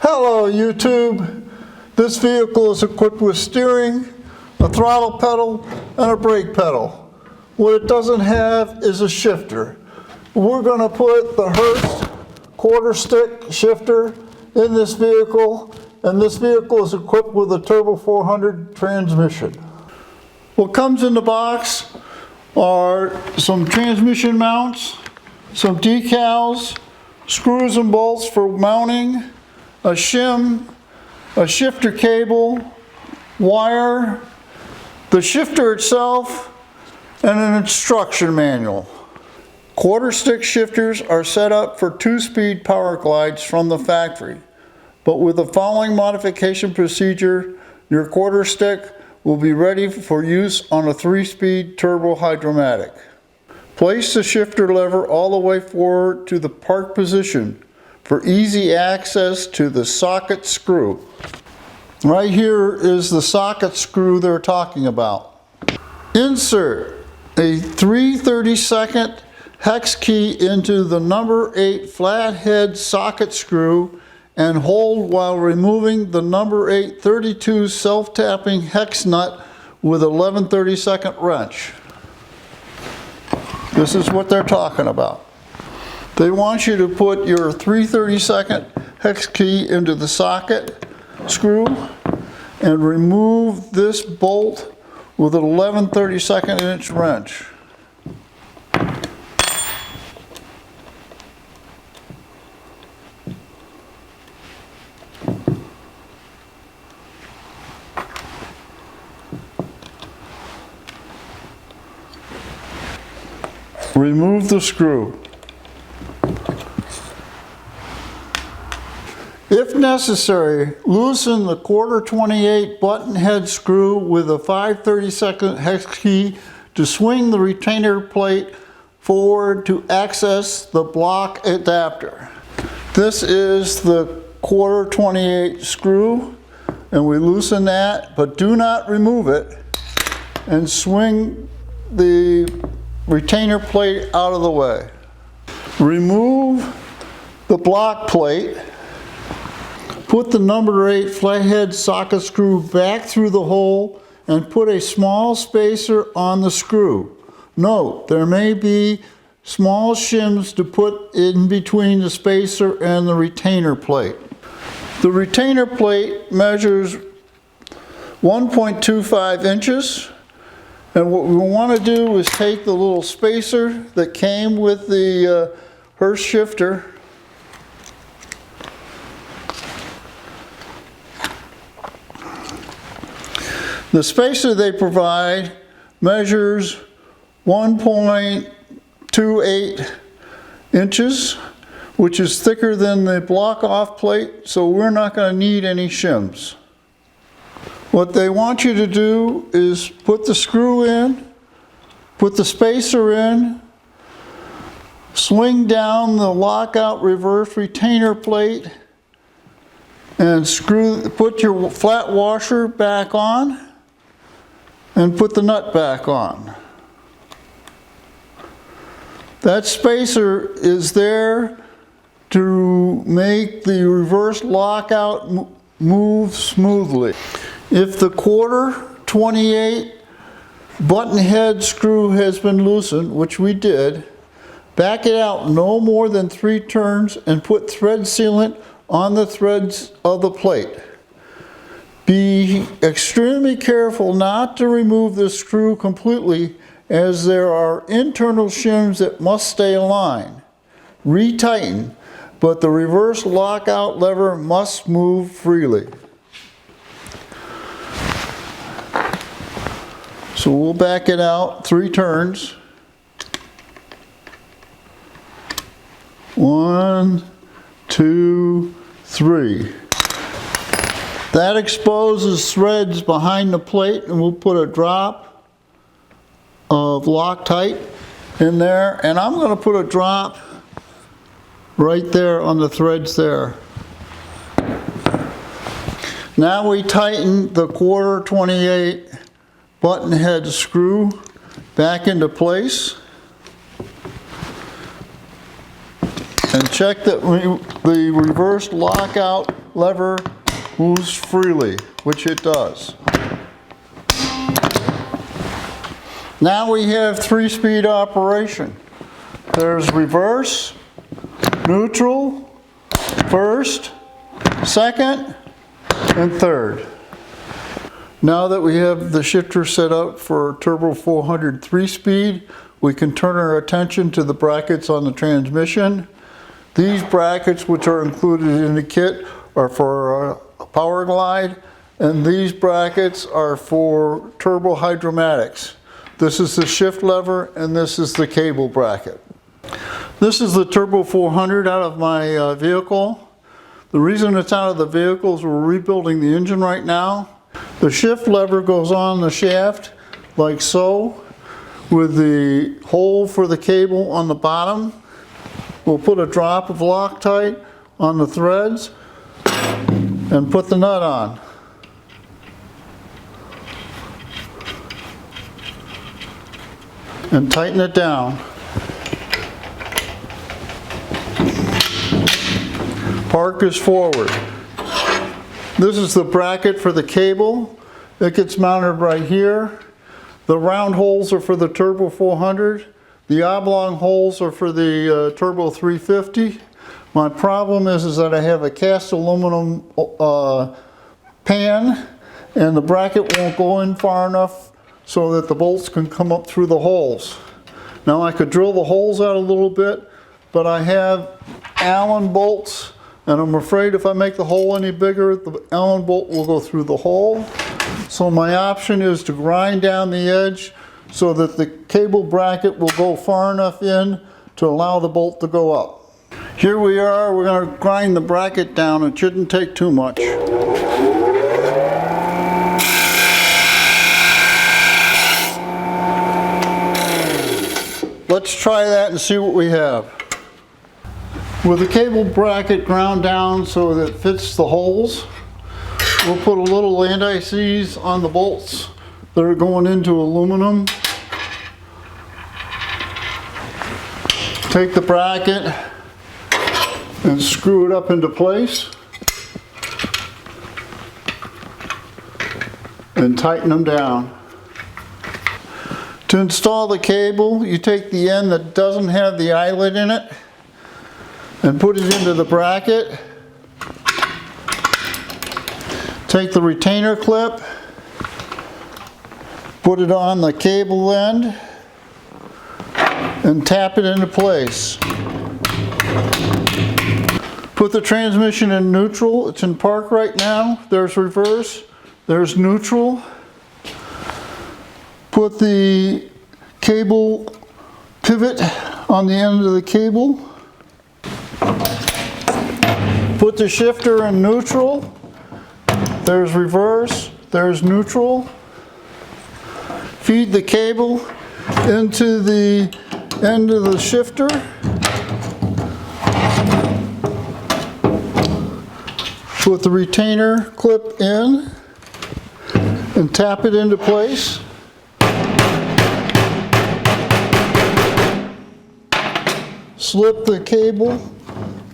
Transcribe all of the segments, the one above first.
Hello YouTube. This vehicle is equipped with steering, a throttle pedal, and a brake pedal. What it doesn't have is a shifter. We're going to put the Hurst quarter stick shifter in this vehicle, and this vehicle is equipped with a TH400 transmission. What comes in the box are some transmission mounts, some decals, screws and bolts for mounting, a shim, a shifter cable, wire, the shifter itself, and an instruction manual. Quarter stick shifters are set up for 2-speed power glides from the factory, but with the following modification procedure, your quarter stick will be ready for use on a 3-speed turbo hydromatic. Place the shifter lever all the way forward to the park position for easy access to the socket screw. Right here is the socket screw they're talking about. Insert a 3/32 hex key into the number 8 flathead socket screw and hold while removing the number 8 32 self-tapping hex nut with 11/32 wrench. This is what they're talking about. They want you to put your 3/32 hex key into the socket screw and remove this bolt with an 11/32 inch wrench. Remove the screw. If necessary, loosen the 1/4-28 button head screw with a 5/32 hex key to swing the retainer plate forward to access the block adapter. This is the 1/4-28 screw, and we loosen that, but do not remove it, and swing the retainer plate out of the way. Remove the block plate. Put the number 8 flathead socket screw back through the hole and put a small spacer on the screw. Note, there may be small shims to put in between the spacer and the retainer plate. The retainer plate measures 1.25 inches. And what we want to do is take the little spacer that came with the Hurst shifter, the spacer they provide measures 1.28 inches, which is thicker than the block off plate, so we're not going to need any shims. What they want you to do is put the screw in, put the spacer in, swing down the lockout reverse retainer plate, and put your flat washer back on, and put the nut back on. That spacer is there to make the reverse lockout move smoothly. If the 1/4-28 button head screw has been loosened, which we did, back it out no more than 3 turns and put thread sealant on the threads of the plate. Be extremely careful not to remove the screw completely, as there are internal shims that must stay aligned. Retighten, but the reverse lockout lever must move freely. So we'll back it out 3 turns. 1, 2, 3. That exposes threads behind the plate, and we'll put a drop of Loctite in there, and I'm going to put a drop right there on the threads there. Now we tighten the 1/4-28 button head screw back into place. And check that the reverse lockout lever moves freely, which it does. Now we have 3-speed operation. There's reverse, neutral, first, second, and third. Now that we have the shifter set up for Turbo 400 3-speed, we can turn our attention to the brackets on the transmission. These brackets, which are included in the kit, are for power glide, and these brackets are for turbo hydromatics. This is the shift lever, and this is the cable bracket. This is the Turbo 400 out of my vehicle. The reason it's out of the vehicle is we're rebuilding the engine right now. The shift lever goes on the shaft like so, with the hole for the cable on the bottom. We'll put a drop of Loctite on the threads and put the nut on. And tighten it down. Park is forward. This is the bracket for the cable. It gets mounted right here. The round holes are for the Turbo 400. The oblong holes are for the Turbo 350. My problem is that I have a cast aluminum pan, and the bracket won't go in far enough so that the bolts can come up through the holes. Now I could drill the holes out a little bit, but I have Allen bolts, and I'm afraid if I make the hole any bigger, the Allen bolt will go through the hole. So my option is to grind down the edge so that the cable bracket will go far enough in to allow the bolt to go up. Here we are, we're going to grind the bracket down. It shouldn't take too much. Let's try that and see what we have. With the cable bracket ground down so that it fits the holes, we'll put a little anti-seize on the bolts that are going into aluminum. Take the bracket and screw it up into place and tighten them down. To install the cable, you take the end that doesn't have the eyelet in it and put it into the bracket. Take the retainer clip, put it on the cable end, and tap it into place. Put the transmission in neutral. It's in park right now. There's reverse, there's neutral. Put the cable pivot on the end of the cable. Put the shifter in neutral. There's reverse, there's neutral. Feed the cable into the end of the shifter. Put the retainer clip in and tap it into place. Slip the cable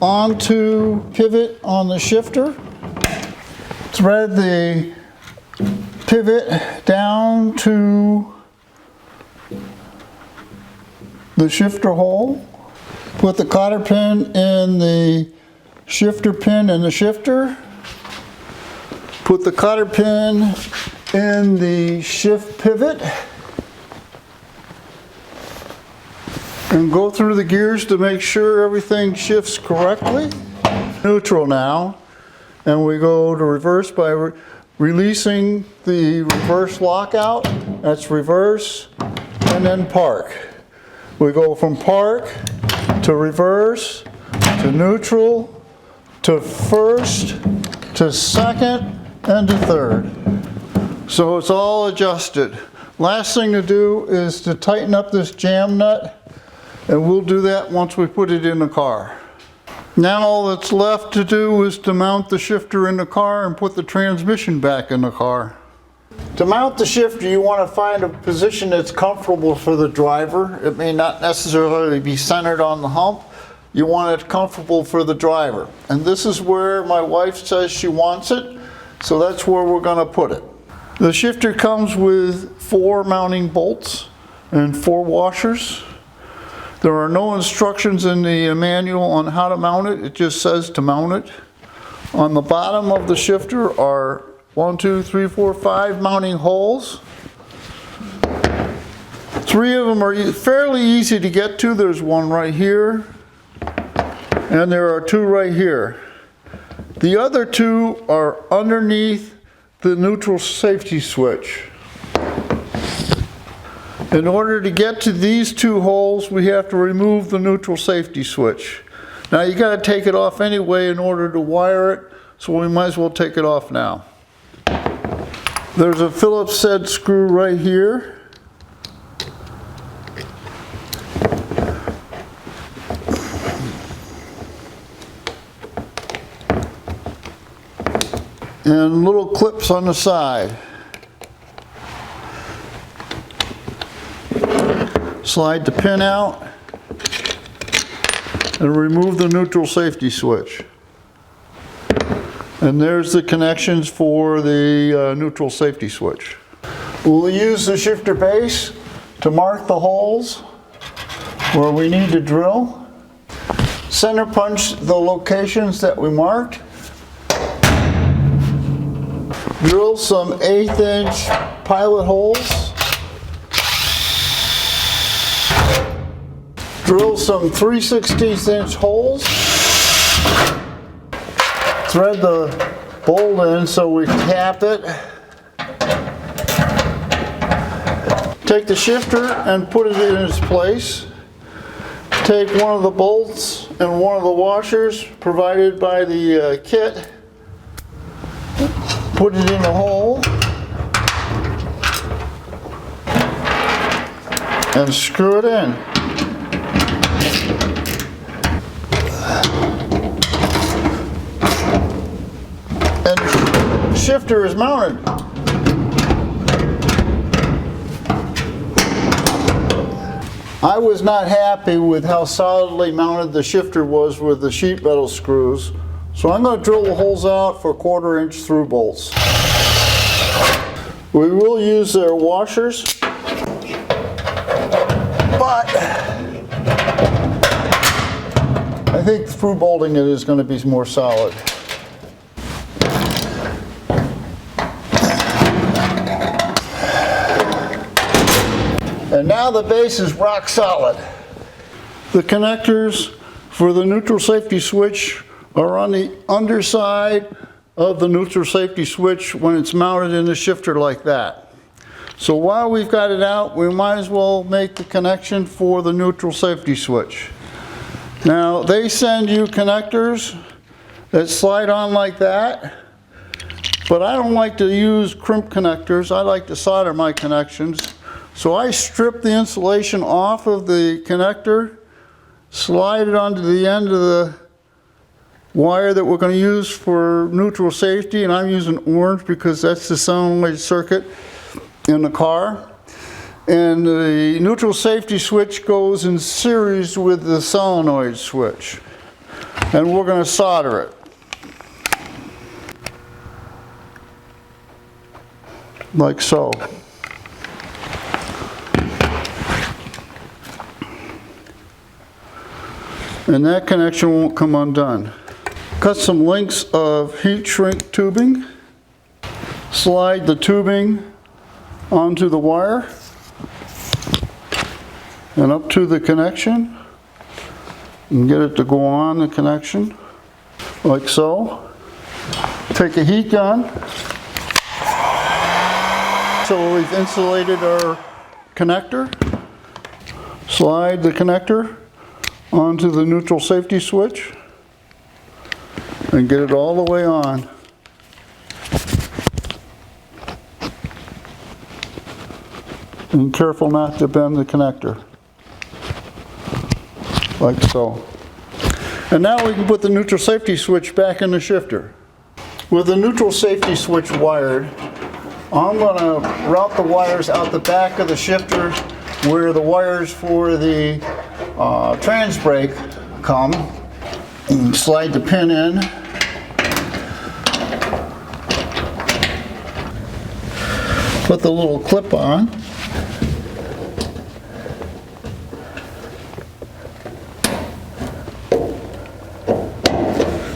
onto pivot on the shifter. Thread the pivot down to the shifter hole. Put the cotter pin in the shifter pin in the shifter. Put the cotter pin in the shift pivot. And go through the gears to make sure everything shifts correctly. Neutral now. And we go to reverse by releasing the reverse lockout. That's reverse, and then park. We go from park to reverse, to neutral, to first, to second, and to third. So it's all adjusted. Last thing to do is to tighten up this jam nut, and we'll do that once we put it in the car. Now all that's left to do is to mount the shifter in the car and put the transmission back in the car. To mount the shifter, you want to find a position that's comfortable for the driver. It may not necessarily be centered on the hump, You want it comfortable for the driver. And this is where my wife says she wants it, so that's where we're going to put it. The shifter comes with 4 mounting bolts and 4 washers. There are no instructions in the manual on how to mount it. It just says to mount it. On the bottom of the shifter are 1, 2, 3, 4, 5 mounting holes. 3 of them are fairly easy to get to. There's one right here, and there are 2 right here. The other 2 are underneath the neutral safety switch. In order to get to these 2 holes, we have to remove the neutral safety switch. Now you got to take it off anyway in order to wire it, so we might as well take it off now. There's a Phillips head screw right here. And little clips on the side. Slide the pin out and remove the neutral safety switch. And there's the connections for the neutral safety switch. We'll use the shifter base to mark the holes where we need to drill. Center punch the locations that we marked. Drill some 1/8 inch pilot holes. Drill some 3/16 inch holes. Thread the bolt in so we tap it. Take the shifter and put it in its place. Take one of the bolts and one of the washers provided by the kit. Put it in the hole and screw it in. And the shifter is mounted. I was not happy with how solidly mounted the shifter was with the sheet metal screws. So I'm going to drill the holes out for 1/4 inch through bolts. We will use their washers, but I think through bolting it is going to be more solid. And now the base is rock solid. The connectors for the neutral safety switch are on the underside of the neutral safety switch when it's mounted in the shifter like that. So while we've got it out, we might as well make the connection for the neutral safety switch. Now they send you connectors that slide on like that, but I don't like to use crimp connectors. I like to solder my connections. So I strip the insulation off of the connector, slide it onto the end of the wire that we're going to use for neutral safety, and I'm using orange because that's the solenoid circuit in the car. And the neutral safety switch goes in series with the solenoid switch. And we're going to solder it. Like so. And that connection won't come undone. Cut some lengths of heat shrink tubing. Slide the tubing onto the wire and up to the connection and get it to go on the connection like so. Take a heat gun. So we've insulated our connector. Slide the connector onto the neutral safety switch and get it all the way on. And careful not to bend the connector. Like so. And now we can put the neutral safety switch back in the shifter. With the neutral safety switch wired, I'm going to route the wires out the back of the shifter where the wires for the trans brake come and slide the pin in. Put the little clip on.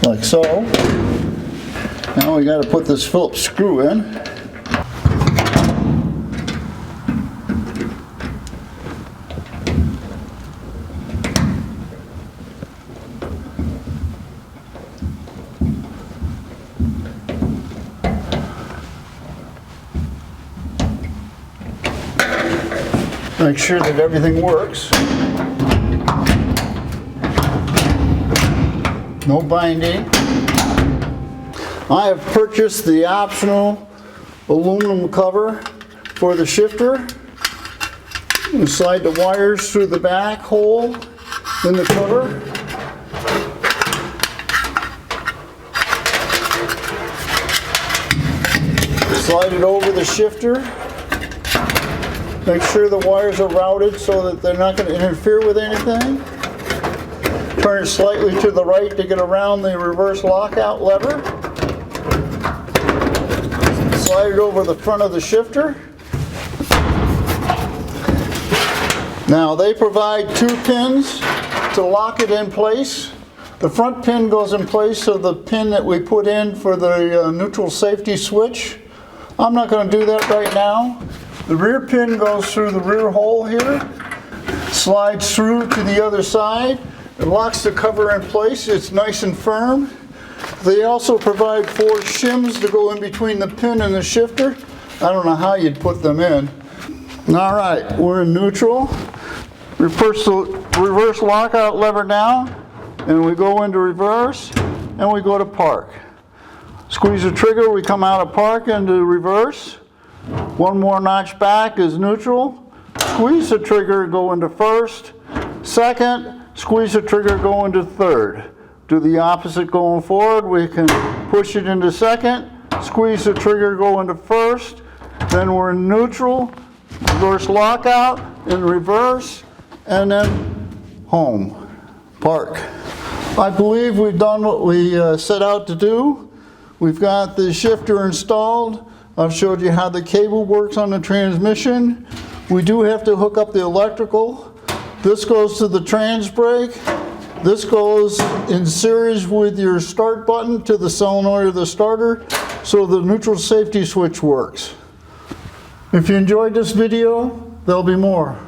Like so. Now we got to put this Phillips screw in. Make sure that everything works. No binding. I have purchased the optional aluminum cover for the shifter. You slide the wires through the back hole in the cover. Slide it over the shifter. Make sure the wires are routed so that they're not going to interfere with anything. Turn it slightly to the right to get around the reverse lockout lever. Slide it over the front of the shifter. Now they provide 2 pins to lock it in place. The front pin goes in place, so the pin that we put in for the neutral safety switch. I'm not going to do that right now. The rear pin goes through the rear hole here, slides through to the other side, it locks the cover in place. It's nice and firm. They also provide 4 shims to go in between the pin and the shifter. I don't know how you'd put them in. All right, we're in neutral. Reverse lockout lever down, and we go into reverse, and we go to park. Squeeze the trigger, we come out of park into reverse. 1 more notch back is neutral. Squeeze the trigger, go into first. Second, squeeze the trigger, go into third. Do the opposite going forward. We can push it into second, squeeze the trigger, go into first. Then we're in neutral, reverse lockout, in reverse, and then home, park. I believe we've done what we set out to do. We've got the shifter installed. I've showed you how the cable works on the transmission. We do have to hook up the electrical. This goes to the trans brake. This goes in series with your start button to the solenoid of the starter, so the neutral safety switch works. If you enjoyed this video, there'll be more.